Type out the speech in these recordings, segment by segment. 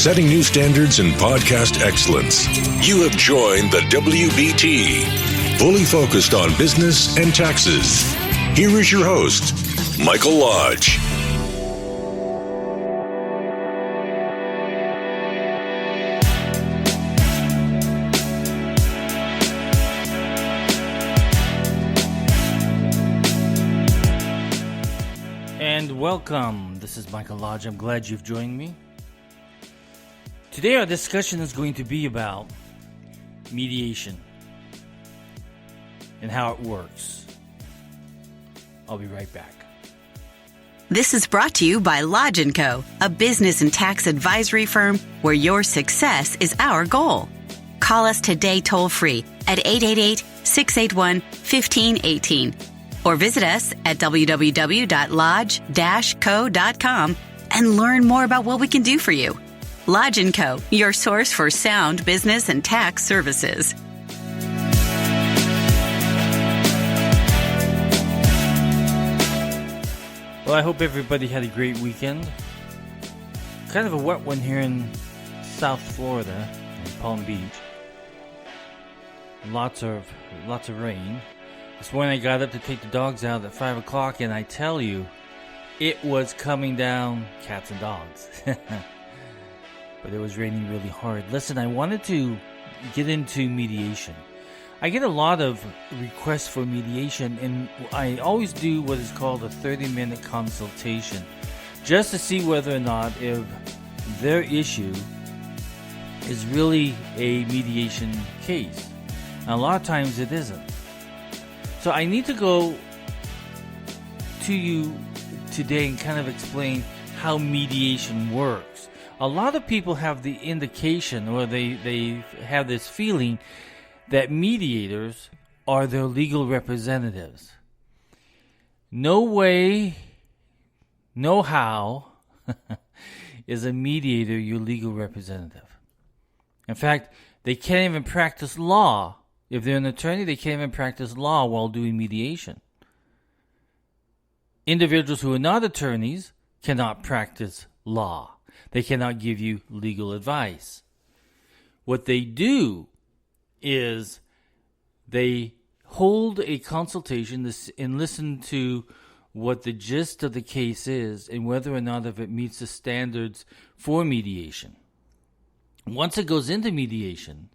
setting new standards in podcast excellence. You have joined the WBT, fully focused on business and taxes. Here is your host, Michael Lodge. And welcome. This is Michael Lodge. I'm glad you've joined me. Today our discussion is going to be about mediation and how it works. I'll be right back. This is brought to you by Lodge & Co., a business and tax advisory firm where your success is our goal. Call us today toll-free at 888-681-1518 or visit us at www.lodge-co.com and learn more about what we can do for you. Lodge & Co., your source for sound business and tax services. Well, I hope everybody had a great weekend. Kind of a wet one here in South Florida, in Palm Beach. Lots of rain. This morning I got up to take the dogs out at 5 o'clock, and I tell you, it was coming down, cats and dogs. But it was raining really hard. Listen, I wanted to get into mediation. I get a lot of requests for mediation, and I always do what is called a 30-minute consultation, just to see whether or not if their issue is really a mediation case. And a lot of times it isn't. So I need to go to you today and kind of explain how mediation works. A lot of people have the indication, or they have this feeling that mediators are their legal representatives. No way, no how is a mediator your legal representative. In fact, they can't even practice law. If they're an attorney, they can't even practice law while doing mediation. Individuals who are not attorneys cannot practice law. They cannot give you legal advice. What they do is they hold a consultation and listen to what the gist of the case is and whether or not if it meets the standards for mediation. Once it goes into mediation,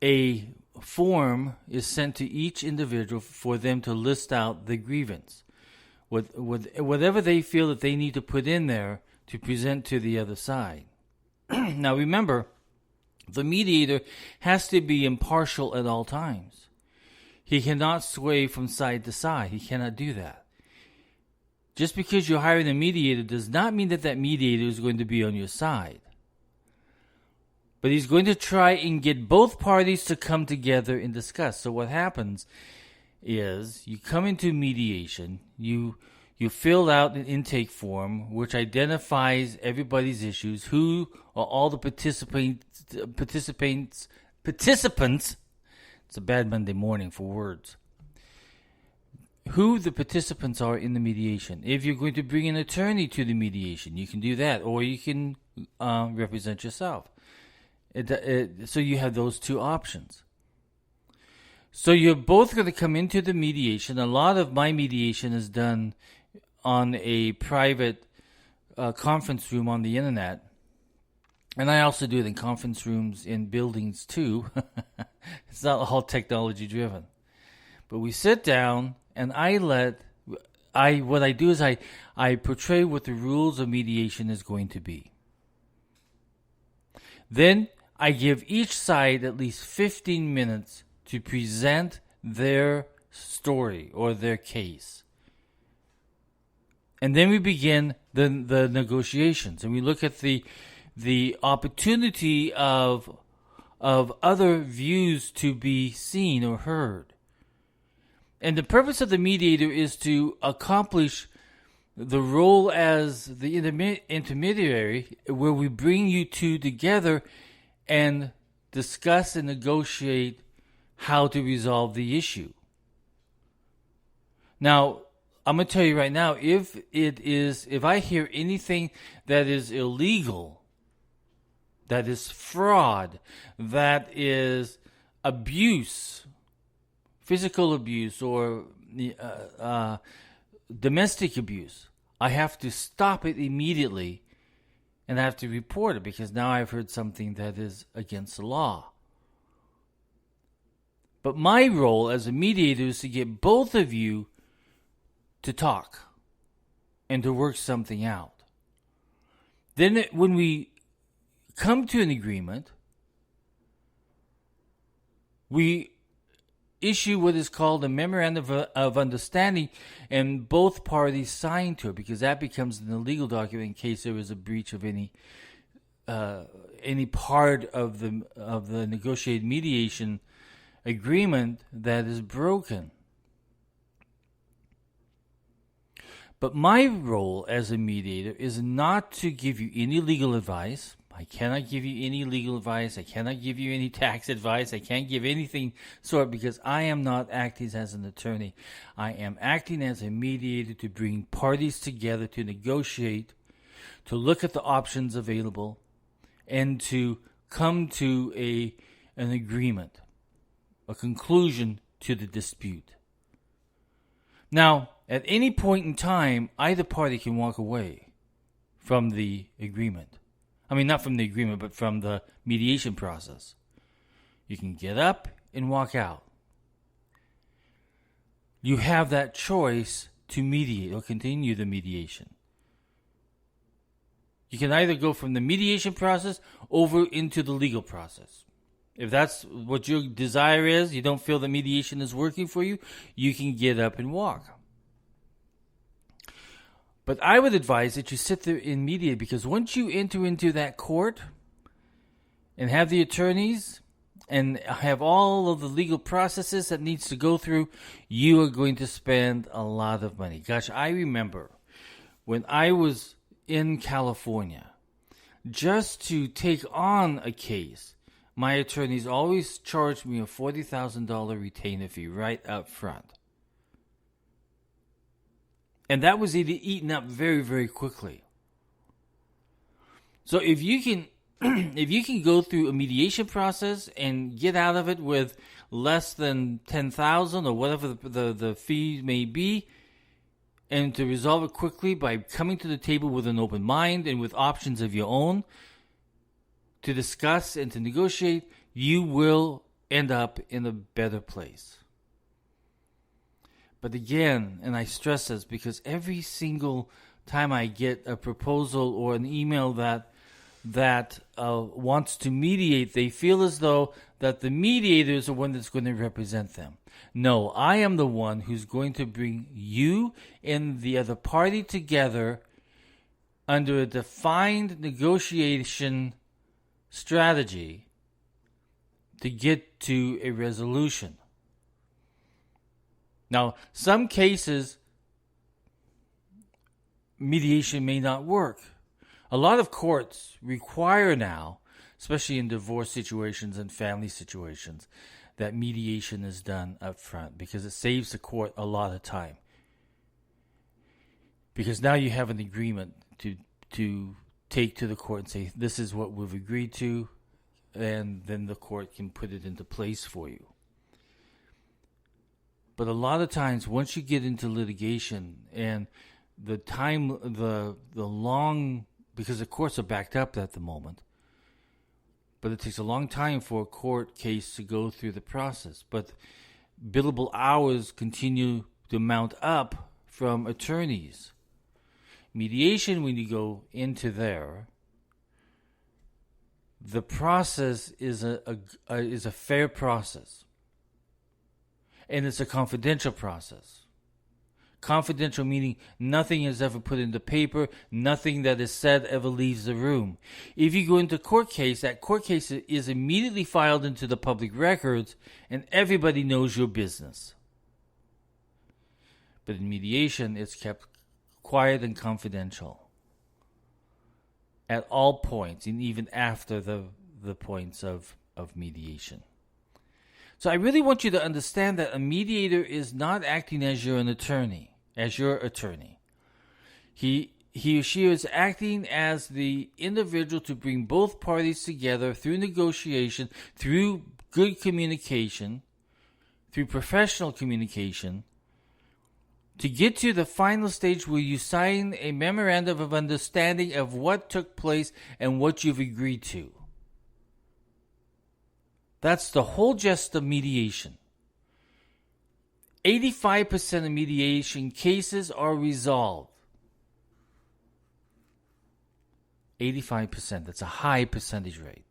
a form is sent to each individual for them to list out the grievance. Whatever they feel that they need to put in there to present to the other side. Now remember, the mediator has to be impartial at all times. He cannot sway from side to side. He cannot do that. Just because you're hiring a mediator does not mean that that mediator is going to be on your side. But he's going to try and get both parties to come together and discuss. So what happens is you come into mediation, you fill out an intake form which identifies everybody's issues, who are all the participants. It's a bad Monday morning for words. Who the participants are in the mediation. If you're going to bring an attorney to the mediation, you can do that, or you can represent yourself. So you have those two options. So you're both going to come into the mediation. A lot of my mediation is done on a private conference room on the internet. And I also do it in conference rooms in buildings too. It's not all technology driven. But we sit down and what I do is I portray what the rules of mediation is going to be. Then I give each side at least 15 minutes to present their story or their case. And then we begin the negotiations, and we look at the opportunity of other views to be seen or heard. And the purpose of the mediator is to accomplish the role as the intermediary, where we bring you two together and discuss and negotiate how to resolve the issue. Now, I'm going to tell you right now, if I hear anything that is illegal, that is fraud, that is abuse, physical abuse or domestic abuse, I have to stop it immediately and I have to report it because now I've heard something that is against the law. But my role as a mediator is to get both of you to talk and to work something out. Then when we come to an agreement, we issue what is called a memorandum of understanding, and both parties sign to it because that becomes an illegal document in case there is a breach of any part of the negotiated mediation agreement that is broken. But my role as a mediator is not to give you any legal advice. I cannot give you any legal advice. I cannot give you any tax advice. I can't give anything sort because I am not acting as an attorney. I am acting as a mediator to bring parties together to negotiate, to look at the options available, and to come to an agreement, a conclusion to the dispute. Now, at any point in time, either party can walk away from the agreement. I mean, not from the agreement, but from the mediation process. You can get up and walk out. You have that choice to mediate or continue the mediation. You can either go from the mediation process over into the legal process. If that's what your desire is, you don't feel that mediation is working for you, you can get up and walk. But I would advise that you sit there and mediate because once you enter into that court and have the attorneys and have all of the legal processes that needs to go through, you are going to spend a lot of money. Gosh, I remember when I was in California, just to take on a case, my attorneys always charged me a $40,000 retainer fee right up front. And that was eaten up very, very quickly. So if you can go through a mediation process and get out of it with less than $10,000 or whatever the fee may be, and to resolve it quickly by coming to the table with an open mind and with options of your own to discuss and to negotiate, you will end up in a better place. But again, and I stress this because every single time I get a proposal or an email that wants to mediate, they feel as though that the mediator is the one that's going to represent them. No, I am the one who's going to bring you and the other party together under a defined negotiation strategy to get to a resolution. Now, some cases, mediation may not work. A lot of courts require now, especially in divorce situations and family situations, that mediation is done up front because it saves the court a lot of time. Because now you have an agreement to take to the court and say, this is what we've agreed to, and then the court can put it into place for you. But a lot of times, once you get into litigation and the time, the long, because the courts are backed up at the moment, but it takes a long time for a court case to go through the process. But billable hours continue to mount up from attorneys. Mediation, when you go into there, the process is a fair process. And it's a confidential process. Confidential meaning nothing is ever put into paper, nothing that is said ever leaves the room. If you go into a court case, that court case is immediately filed into the public records and everybody knows your business. But in mediation, it's kept quiet and confidential at all points, and even after the points of mediation. So I really want you to understand that a mediator is not acting as you're an attorney. as your attorney. He or she is acting as the individual to bring both parties together through negotiation, through good communication, through professional communication, to get to the final stage where you sign a memorandum of understanding of what took place and what you've agreed to. That's the whole gist of mediation. 85% of mediation cases are resolved. 85%. That's a high percentage rate.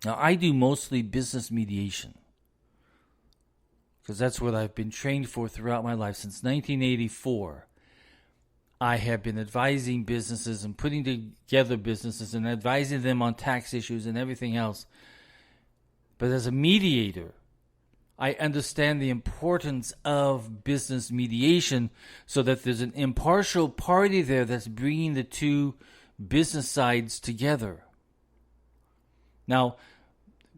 Now, I do mostly business mediation because that's what I've been trained for throughout my life. Since 1984, I have been advising businesses and putting together businesses and advising them on tax issues and everything else. But as a mediator, I understand the importance of business mediation so that there's an impartial party there that's bringing the two business sides together. Now,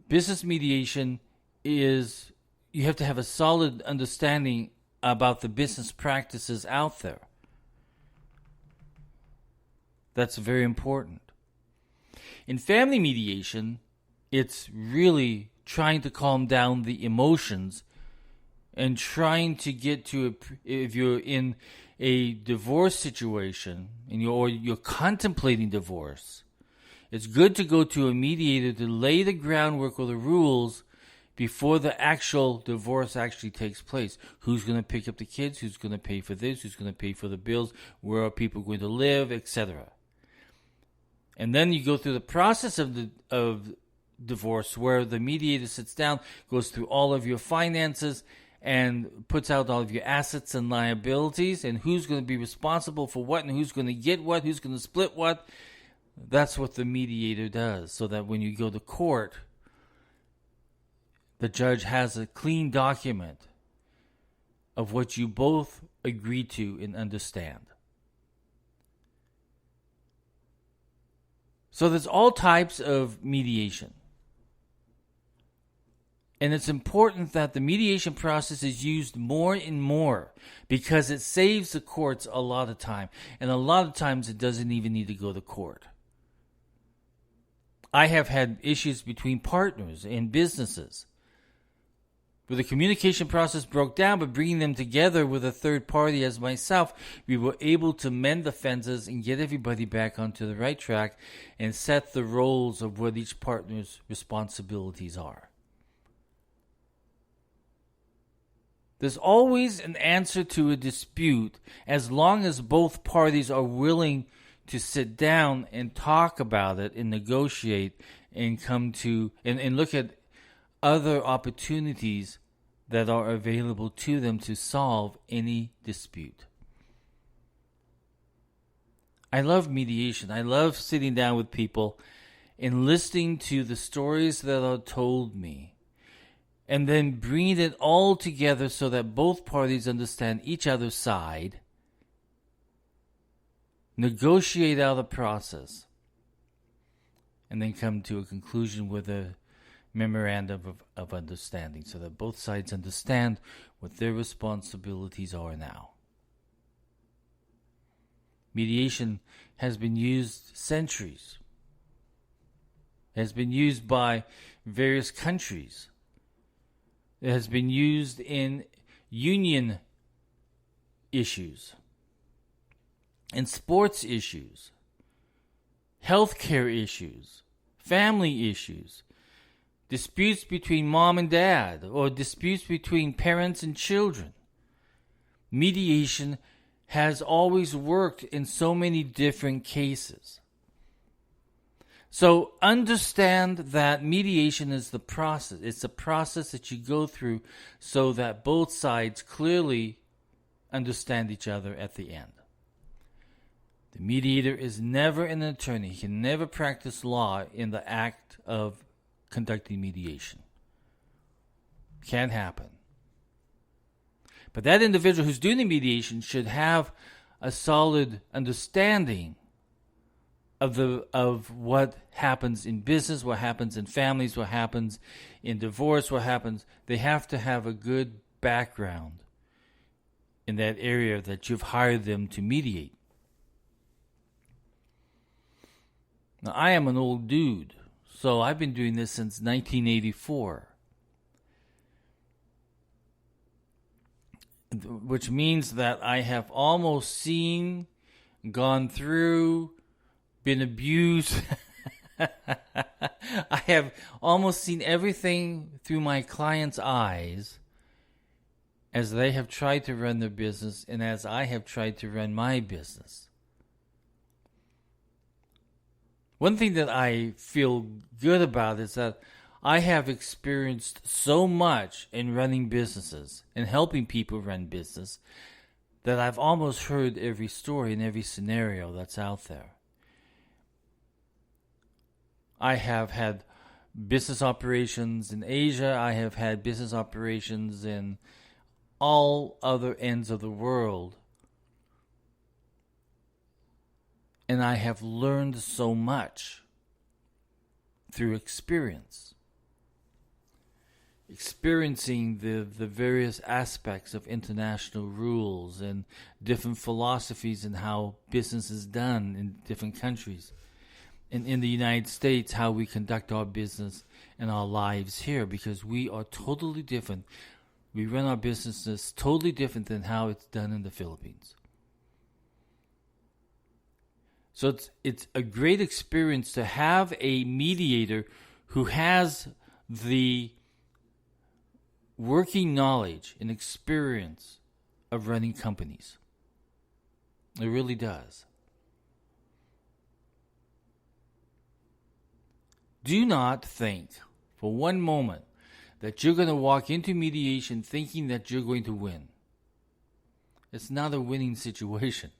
business mediation is, you have to have a solid understanding about the business practices out there. That's very important. In family mediation, it's really trying to calm down the emotions and trying to get to if you're in a divorce situation and you're contemplating divorce, it's good to go to a mediator to lay the groundwork or the rules before the actual divorce actually takes place. Who's going to pick up the kids? Who's going to pay for this? Who's going to pay for the bills? Where are people going to live? Etc. And then you go through the process of divorce where the mediator sits down, goes through all of your finances, and puts out all of your assets and liabilities and who's going to be responsible for what and who's going to get what, who's going to split what. That's what the mediator does, so that when you go to court, the judge has a clean document of what you both agree to and understand. So there's all types of mediation. And it's important that the mediation process is used more and more because it saves the courts a lot of time. And a lot of times it doesn't even need to go to court. I have had issues between partners in businesses where the communication process broke down, but bringing them together with a third party as myself, we were able to mend the fences and get everybody back onto the right track and set the roles of what each partner's responsibilities are. There's always an answer to a dispute as long as both parties are willing to sit down and talk about it and negotiate and come to and look at other opportunities that are available to them to solve any dispute. I love mediation. I love sitting down with people and listening to the stories that are told me, and then bringing it all together so that both parties understand each other's side, negotiate out a process, and then come to a conclusion with a memorandum of understanding so that both sides understand what their responsibilities are now. Mediation has been used centuries. It has been used by various countries. It has been used in union issues, in sports issues, healthcare issues, family issues, disputes between mom and dad, or disputes between parents and children. Mediation has always worked in so many different cases. So understand that mediation is the process. It's a process that you go through so that both sides clearly understand each other at the end. The mediator is never an attorney. He can never practice law in the act of conducting mediation. Can't happen. But that individual who's doing the mediation should have a solid understanding of what happens in business, what happens in families, what happens in divorce, what happens. They have to have a good background in that area that you've hired them to mediate. Now, I am an old dude, so I've been doing this since 1984. Which means that I have almost seen, gone through, been abused. I have almost seen everything through my clients' eyes as they have tried to run their business and as I have tried to run my business. One thing that I feel good about is that I have experienced so much in running businesses and helping people run business that I've almost heard every story and every scenario that's out there. I have had business operations in Asia. I have had business operations in all other ends of the world. And I have learned so much through experience. Experiencing the various aspects of international rules and different philosophies and how business is done in different countries. And in the United States, how we conduct our business and our lives here, because we are totally different. We run our businesses totally different than how it's done in the Philippines. So it's a great experience to have a mediator who has the working knowledge and experience of running companies. It really does. Do not think for one moment that you're going to walk into mediation thinking that you're going to win. It's not a winning situation.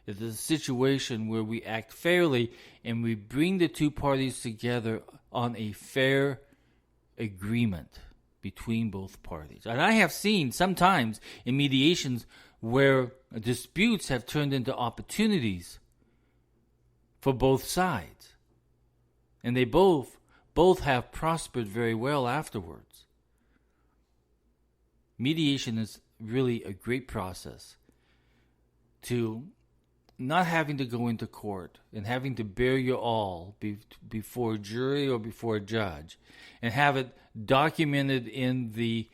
It is a situation where we act fairly and we bring the two parties together on a fair agreement between both parties. And I have seen sometimes in mediations where disputes have turned into opportunities for both sides. And they both have prospered very well afterwards. Mediation is really a great process to not having to go into court and having to bear your all before a jury or before a judge and have it documented in the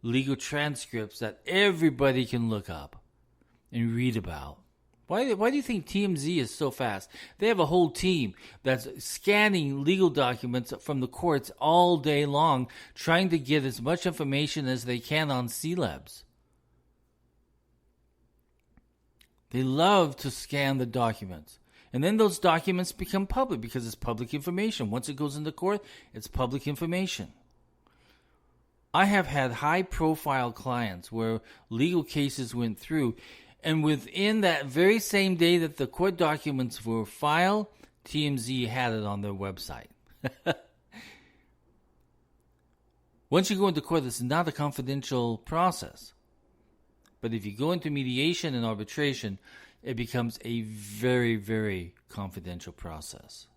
legal transcripts that everybody can look up and read about. Why do you think TMZ is so fast? They have a whole team that's scanning legal documents from the courts all day long, trying to get as much information as they can on C-Labs. They love to scan the documents. And then those documents become public because it's public information. Once it goes into court, it's public information. I have had high-profile clients where legal cases went through, and within that very same day that the court documents were filed, TMZ had it on their website. Once you go into court, it's not a confidential process. But if you go into mediation and arbitration, it becomes a very, very confidential process.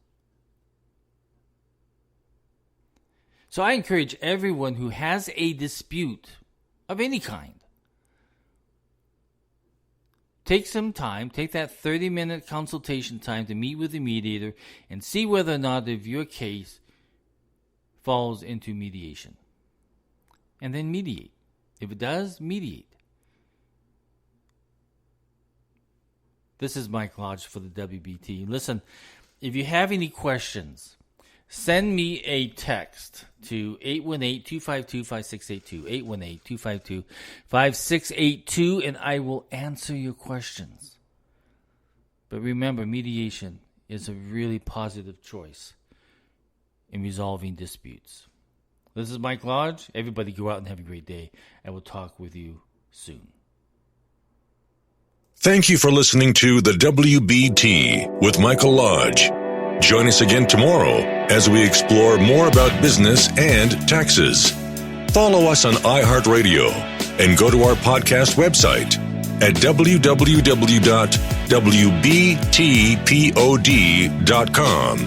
So I encourage everyone who has a dispute of any kind, take some time, take that 30-minute consultation time to meet with the mediator and see whether or not if your case falls into mediation. And then mediate. If it does, mediate. This is Mike Lodge for the WBT. Listen, if you have any questions, send me a text to 818-252-5682, 818-252-5682, and I will answer your questions. But remember, mediation is a really positive choice in resolving disputes. This is Mike Lodge. Everybody go out and have a great day. I will talk with you soon. Thank you for listening to the WBT with Michael Lodge. Join us again tomorrow as we explore more about business and taxes. Follow us on iHeartRadio and go to our podcast website at www.wbtpod.com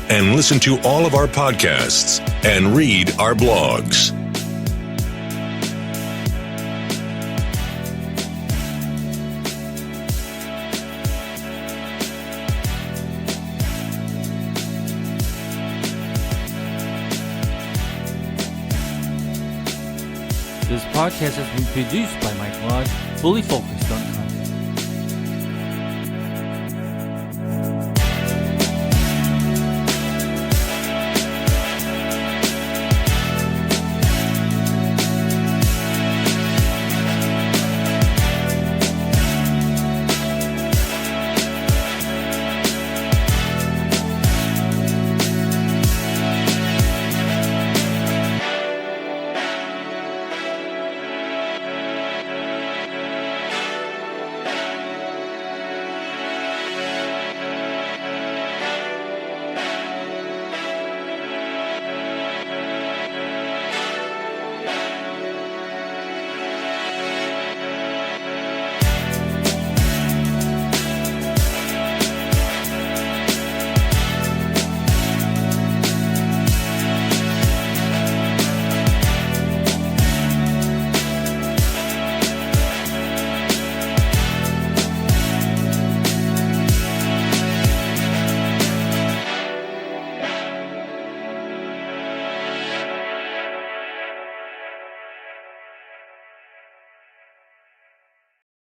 and listen to all of our podcasts and read our blogs. This podcast has been produced by Mike Lodge, fully focused on